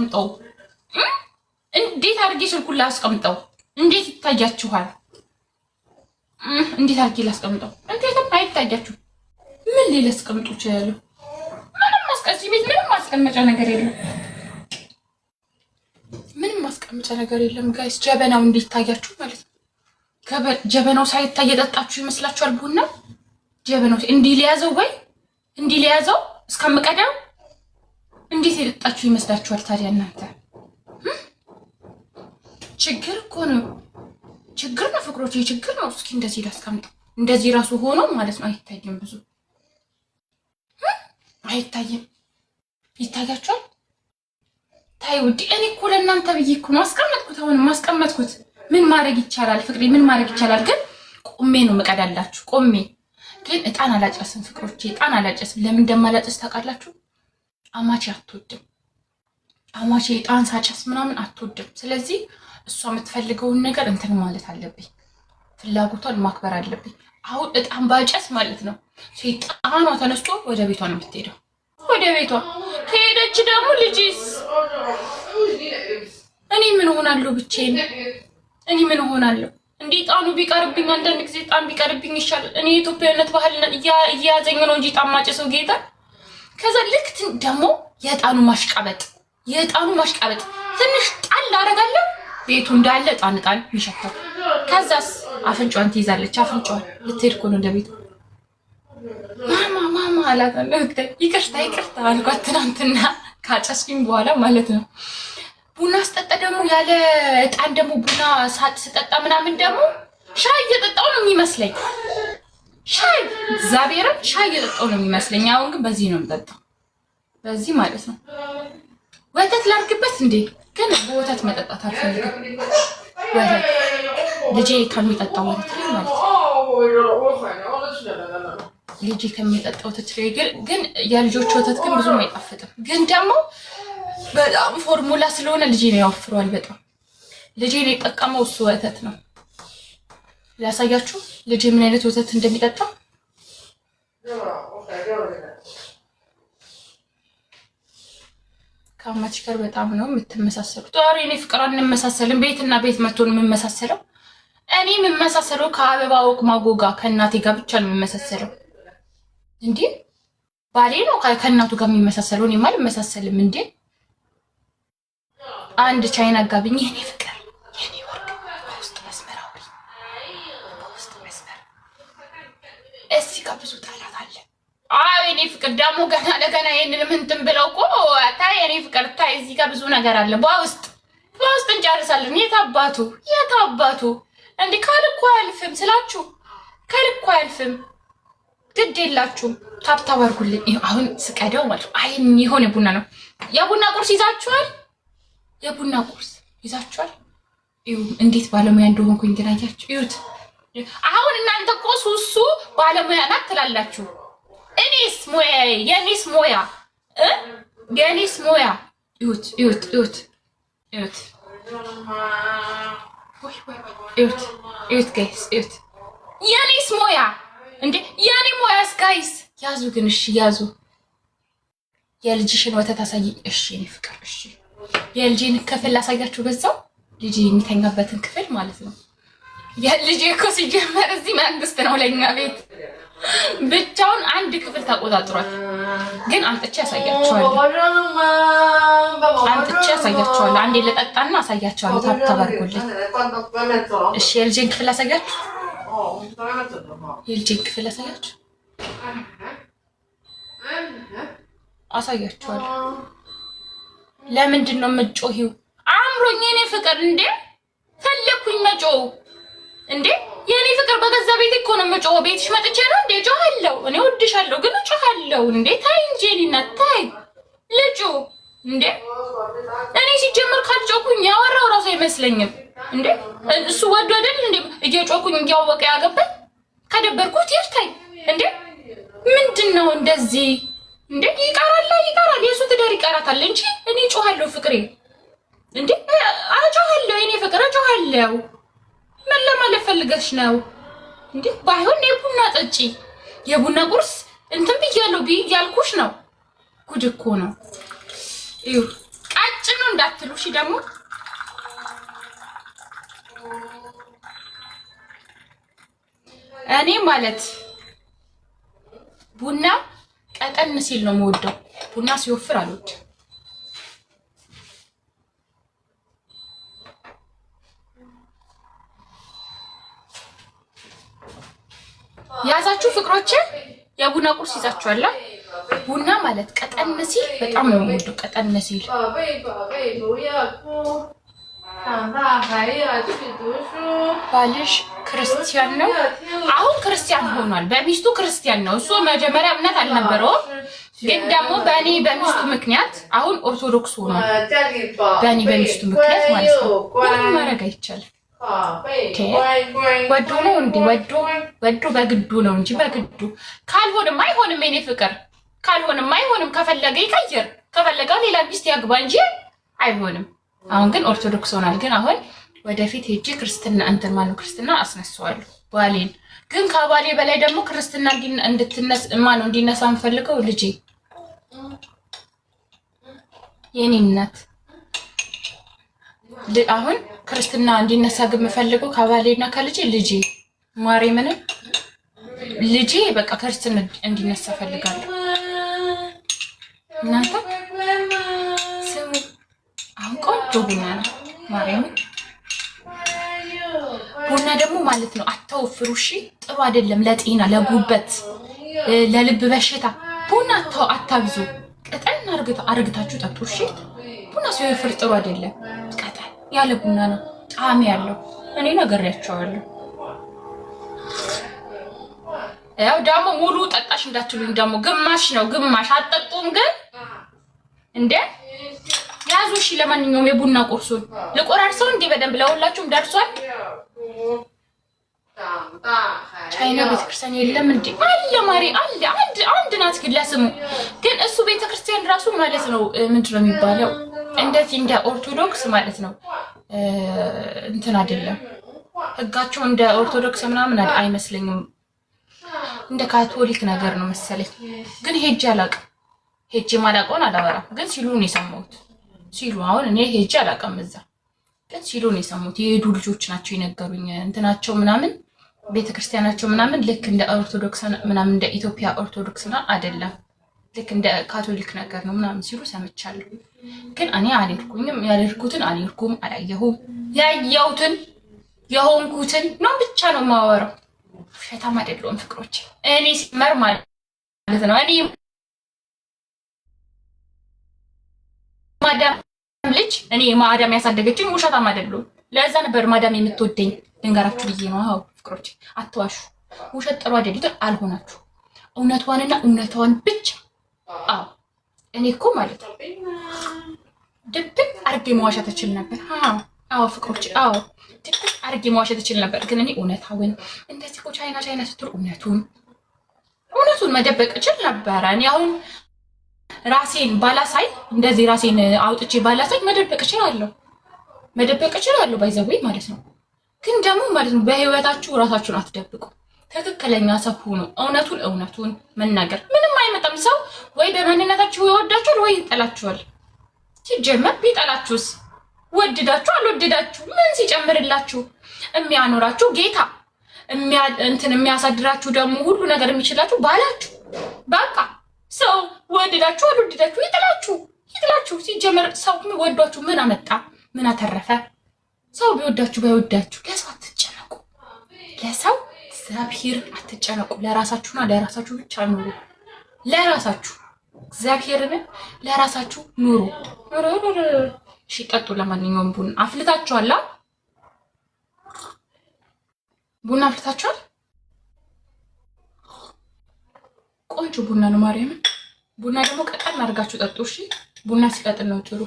ላስቀምጠው? እንዴት አድርጌ ስልኩን ላስቀምጠው? እንዴት ይታያችኋል? እንዴት አድርጌ ላስቀምጠው? እንዴትም አይታያችሁ። ምን ላስቀምጡ ይችላል? ምንም ማስቀመጫ ቤት ምንም ማስቀመጫ ነገር የለም። ምንም ማስቀመጫ ነገር የለም ጋይስ። ጀበናው እንዴት ታያችሁ ማለት ነው? ጀበናው ሳይታይ የጠጣችሁ ይመስላችኋል? ቡና ጀበናው እንዲህ ሊያዘው ወይ እንዲህ ሊያዘው እስከምቀዳው እንዴት የጠጣችሁ ይመስላችኋል? ታዲያ እናንተ ችግር እኮ ነው። ችግር ነው ፍቅሮቼ፣ ችግር ነው። እስኪ እንደዚህ ላስቀምጠው። እንደዚህ ራሱ ሆኖ ማለት ነው። አይታይም፣ ብዙ አይታይም። ይታያችኋል? ታይ ውዴ፣ እኔ እኮ ለእናንተ ብዬ እኮ ነው አስቀመጥኩት። አሁንም አስቀመጥኩት። ምን ማድረግ ይቻላል ፍቅሬ? ምን ማድረግ ይቻላል? ግን ቆሜ ነው መቀዳላችሁ። ቆሜ ግን እጣን አላጨስም ፍቅሮቼ፣ እጣን አላጨስም። ለምን እንደማላጨስ ታውቃላችሁ? አማቼ አትወድም። አማቼ እጣን ሳጨስ ምናምን አትወድም። ስለዚህ እሷ የምትፈልገውን ነገር እንትን ማለት አለብኝ፣ ፍላጎቷን ማክበር አለብኝ። አሁን እጣን ባጨስ ማለት ነው ሴጣኗ ተነስቶ ወደ ቤቷ ነው የምትሄደው። ወደ ቤቷ ከሄደች ደግሞ ልጅስ እኔ ምን ሆናለሁ? ብቻዬን እኔ ምን ሆናለሁ? እንዴ ጣኑ ቢቀርብኝ፣ አንዳንድ ጊዜ ጣን ቢቀርብኝ ይሻላል። እኔ የኢትዮጵያዊነት ባህል እያያዘኝ ነው እንጂ ጣን ማጨሰው ጌታ። ከዛ ልክ ደግሞ የጣኑ ማሽቃበጥ ትንሽ ጣል አደርጋለሁ። ቤቱ እንዳለ ጣን ይሸታል። ከዛስ አፍንጫዋን ትይዛለች። አፍንጫዋን ልትሄድ እኮ ነው ወደ ቤቱ። ማማ አላታለሁ። ይቅርታ አልኳት ትናንትና ካጨስኩኝ በኋላ ማለት ነው። ቡና ስጠጣ ደግሞ ያለ እጣን ደግሞ ቡና ስጠጣ ምናምን ደግሞ ሻይ እየጠጣው ነው የሚመስለኝ። እግዚአብሔርን ሻይ እየጠጣው ነው የሚመስለኝ። አሁን ግን በዚህ ነው የምጠጣው፣ በዚህ ማለት ነው። ወተት ላድርግበት እንዴ? ግን በወተት መጠጣት አልፈልግም። ወተት ልጄ ከሚጠጣው ወተት ላይ ማለት ነው። ልጄ ከሚጠጣው ወተት ላይ ግን የልጆች ወተት ግን ብዙም አይጣፍጥም። ግን ደግሞ በጣም ፎርሙላ ስለሆነ ልጄ ነው ያወፍረዋል በጣም። ልጄ ነው የጠቀመው እሱ ወተት ነው። ላሳያችሁ ልጄ ምን አይነት ወተት እንደሚጠጣ። ከአማች ጋር በጣም ነው የምትመሳሰሉት። ኧረ እኔ ፍቅር አንመሳሰልም። ቤትና ቤት መቶን የምመሳሰለው እኔ የምመሳሰለው ከአበባ ወቅ ማጎጋ ከእናቴ ጋር ብቻ ነው የምመሳሰለው። እንዴ ባሌ ነው ከእናቱ ጋር የሚመሳሰለው፣ እኔማ አልመሳሰልም። እንዴ አንድ ቻይና ጋብኝ የኔ ፍቅር የኔ ወርቅ በውስጥ መስመር አውሪ፣ በውስጥ መስመር እዚህ ጋር ብዙ ጠላት አለ። አይ የኔ ፍቅር ደግሞ ገና ለገና ይሄንን ምንትን ብለው እኮ ታይ የኔ ፍቅር ታይ እዚህ ጋር ብዙ ነገር አለ። በውስጥ እንጨርሳለን። የት አባቱ እንዴ ካልኩ አያልፍም ስላችሁ ካልኩ አያልፍም። ግድ የላችሁም ታብታብ አድርጉልኝ። አሁን ስቀደው ማለት ነው። አይ የሆነ ቡና ነው። የቡና ቁርስ ይዛችኋል? የቡና ቁርስ ይዛችኋል? እንዴት ባለሙያ እንደሆንኩኝ ግን አያችሁ? እዩት። አሁን እናንተ እኮ ሱሱ ባለሙያ ናት ትላላችሁ። እኔስ ሙያ የኔስ ሙያ እዩት ጋይስ እዩት። የኔስ ሙያ እንዴ የኔ ሙያስ ጋይስ ያዙ። ግን እሺ ያዙ። የልጅሽን ወተት አሳይኝ። እሺ እኔ ፍቅር እሺ የልጄን ክፍል ላሳያችሁ። በዛው ልጄ የሚተኛበትን ክፍል ማለት ነው። የልጄ እኮ ሲጀመር እዚህ መንግስት ነው ለኛ ቤት ብቻውን አንድ ክፍል ተቆጣጥሯል። ግን አንጥቼ ያሳያችኋለሁ። አንዴ ለጠጣና አሳያችኋለሁ። ታብታብ አድርጉልኝ እሺ። የልጄን ክፍል አሳያችሁ። አሳያችኋለሁ። ለምንድን ነው የምትጮሂው? አምሮኝ የኔ ፍቅር እንዴ ፈለኩኝ መጮህ እንዴ የኔ ፍቅር በገዛ ቤት እኮ ነው የምጮህ። ቤትሽ መጥቼ ነው እንዴ ጮሃለሁ? እኔ ወድሻለሁ ግን ጮሃለሁ እንዴ። ታይ እንጂ እኔና ታይ ልጁ እንዴ እኔ ሲጀምር ካልጮኩኝ ያወራው ራሱ አይመስለኝም እንዴ። እሱ ወዶ አይደል እንዴ እየጮኩኝ እያወቀ ያገባኝ። ከደበርኩት ይርታይ እንዴ። ምንድነው እንደዚህ እንዴ? ይቀራል የሱ ትዳር ይቀራታል እንጂ እኔ ጮሃለሁ ፍቅሬ እንዴ አጮሃለሁ የኔ ፍቅር ጮሃለሁ። ምን ለማለት ፈልገሽ ነው እንዴ? ባይሆን የቡና ጠጪ የቡና ቁርስ እንትን ብያለሁ ያልኩሽ ነው። ጉድ እኮ ነው። እዩ ቀጭን ነው እንዳትሉ እሺ። ደግሞ እኔ ማለት ቡና ቀጠን ሲል ነው የምወደው። ቡና ሲወፍር አልወድም። ያዛችሁ ፍቅሮቼ የቡና ቁርስ ይዛችኋል። ቡና ማለት ቀጠን ሲል በጣም ነው የምወደው። ቀጠን ሲል ባልሽ ክርስቲያን ነው? አሁን ክርስቲያን ሆኗል። በሚስቱ ክርስቲያን ነው። እሱ መጀመሪያ እምነት አልነበረውም፣ ግን ደግሞ በእኔ በሚስቱ ምክንያት አሁን ኦርቶዶክስ ሆኗል። በእኔ በሚስቱ ምክንያት ማለት ነው። ምንም ማድረግ አይቻልም። ወዶ ነው እንዴ? ወዶ በግዱ ነው እንጂ በግዱ ካልሆነም አይሆንም። የኔ ፍቅር ካልሆነም አይሆንም። ከፈለገ ይቀይር፣ ከፈለገ ሌላ ሚስት ያግባ እንጂ አይሆንም። አሁን ግን ኦርቶዶክስ ሆናል። ግን አሁን ወደፊት ሄጄ ክርስትና እንትን ማነው ክርስትና አስነሳዋለሁ ባሌን። ግን ከባሌ በላይ ደግሞ ክርስትና እንዲነሳ የምፈልገው ልጄ የኔ እናት አሁን ክርስትና እንዲነሳ ግን የምፈልገው ከባሌና ከልጄ ልጄ ማርያምን ልጄ በቃ ክርስትና እንዲነሳ ፈልጋለሁ። እናንተ ስሙ። አሁን ቆንጆ ቡና ነው ማርያምን። ቡና ደግሞ ማለት ነው አታወፍሩ እሺ። ጥሩ አይደለም ለጤና፣ ለጉበት፣ ለልብ በሽታ። ቡና አታብዙ። ቀጠን አርግታችሁ ጠጡ እሺ። ቡና ሲወፍር ጥሩ አይደለም። ቀጠን ያለ ቡና ነው ጣዕም ያለው። እኔ ነግሬያቸዋለሁ። ያው ደግሞ ሙሉ ጠጣሽ እንዳትሉኝ፣ ደግሞ ግማሽ ነው ግማሽ አጠጡም። ግን እንዴ ያዙ እሺ። ለማንኛውም የቡና ቁርሱን ልቆራርሰው እንዴ በደንብ ለሁላችሁም ደርሷል። ቻይና ቤተክርስቲያን የለም እንዴ? አለ ማሪ አለ። አንድ ናት ግን ለስሙ። ግን እሱ ቤተክርስቲያን ራሱ ማለት ነው ምንድን ነው የሚባለው? እንደዚህ እንደ ኦርቶዶክስ ማለት ነው እንትን አይደለም ህጋቸው። እንደ ኦርቶዶክስ ምናምን አይመስለኝም። እንደ ካቶሊክ ነገር ነው መሰለኝ። ግን ሄጄ አላውቅም። ሄጄ ማላውቀውን አላወራም። ግን ሲሉ ነው የሰማሁት። ሲሉ አሁን እኔ ሄጄ አላውቅም እዛ። ግን ሲሉ ነው የሰማሁት። የሄዱ ልጆች ናቸው የነገሩኝ። እንትናቸው ምናምን ቤተክርስቲያናቸው ምናምን ልክ እንደ ኦርቶዶክስ ምናምን እንደ ኢትዮጵያ ኦርቶዶክስ አይደለም። ልክ እንደ ካቶሊክ ነገር ነው ምናምን ሲሉ ሰምቻለሁ። ግን እኔ አልሄድኩኝም። ያልሄድኩትን አልሄድኩም፣ አላየሁም። ያየሁትን የሆንኩትን ነው ብቻ ነው የማወራው። ውሸታም አይደለሁም ፍቅሮች። እኔ ሲመር ማለት ነው እኔ ማዳም ልጅ እኔ ማዳም ያሳደገችኝ ውሸታም አይደለሁም። ለዛ ነበር ማዳም የምትወደኝ። ልንገራችሁ ብዬ ነው። አዎ ፍቅሮች አትዋሹ። ውሸት ጥሩ አይደለም። አልሆናችሁ እውነቷንና እውነቷን ብቻ። አዎ እኔ እኮ ማለት ነው ድብቅ አርጌ መዋሸት እችል ነበር። አዎ ፍቅሮች፣ አዎ ድብቅ አርጌ መዋሸት እችል ነበር። ግን እኔ እውነታውን እንደዚህ እኮ ቻይና ስትል እውነቱን መደበቅ እችል ነበረ። እኔ አሁን ራሴን ባላሳይ እንደዚህ ራሴን አውጥቼ ባላሳይ መደበቅ እችላለሁ ባይዘዌ ማለት ነው። ግን ደግሞ ማለት ነው በህይወታችሁ ራሳችሁን አትደብቁ። ትክክለኛ ሰው ሁኑ። እውነቱን መናገር ምንም አይመጣም። ሰው ወይ በማንነታችሁ ይወዳችኋል ወይ ይጠላችኋል። ሲጀመር ቢጠላችሁስ ወድዳችሁ አልወደዳችሁ ምን ሲጨምርላችሁ? የሚያኖራችሁ ጌታ የሚያሳድራችሁ ደግሞ ሁሉ ነገር የሚችላችሁ ባላችሁ። በቃ ሰው ወድዳችሁ አልወደዳችሁ ይጥላችሁ። ሲጀመር ሰው ወዷችሁ ምን አመጣ? ምን አተረፈ? ሰው ቢወዳችሁ ባይወዳችሁ ለሰው አትጨነቁ። ለሰው እግዚአብሔር አትጨነቁ። ለራሳችሁና ለራሳችሁ ብቻ ኑሩ። ለራሳችሁ እግዚአብሔርን ለራሳችሁ ኑሩ። እሺ ጠጡ። ለማንኛውም ቡና አፍልታችኋል? ቡና አፍልታችኋል? ቆንጆ ቡና ነው ማርያምን። ቡና ደግሞ ቀጠን አድርጋችሁ ጠጡ እሺ። ቡና ሲቀጥል ነው ጥሩ።